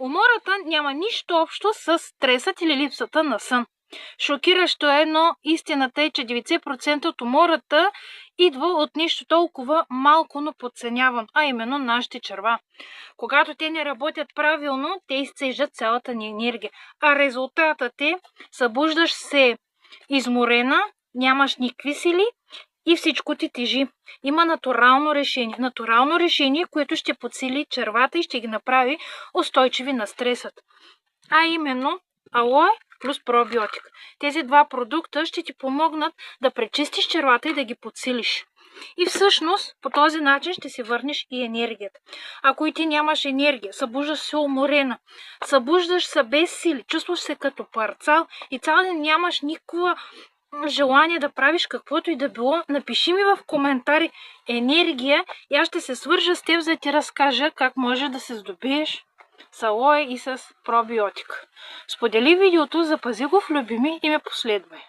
Умората няма нищо общо с стресът или липсата на сън. Шокиращо е, но истината е, че 90% от умората идва от нещо толкова малко, но подценяван, а именно нашите черва. Когато те не работят правилно, те изцеждат цялата ни енергия, а резултатът е, събуждаш се изморена, нямаш никакви сили и всичко ти тежи. Има натурално решение, което ще подсили червата и ще ги направи устойчиви на стресът. А именно алоe плюс пробиотик. Тези два продукта ще ти помогнат да пречистиш червата и да ги подсилиш. И всъщност по този начин ще си върнеш и енергията. Ако и ти нямаш енергия, събуждаш се уморена, събуждаш се без сили, чувстваш се като парцал и цял ден нямаш никаква желание да правиш каквото и да било, напиши ми в коментари енергия и аз ще се свържа с теб, за да ти разкажа как може да се здобиеш с алоe и с пробиотик. Сподели видеото, запази го в любими и ме последвай.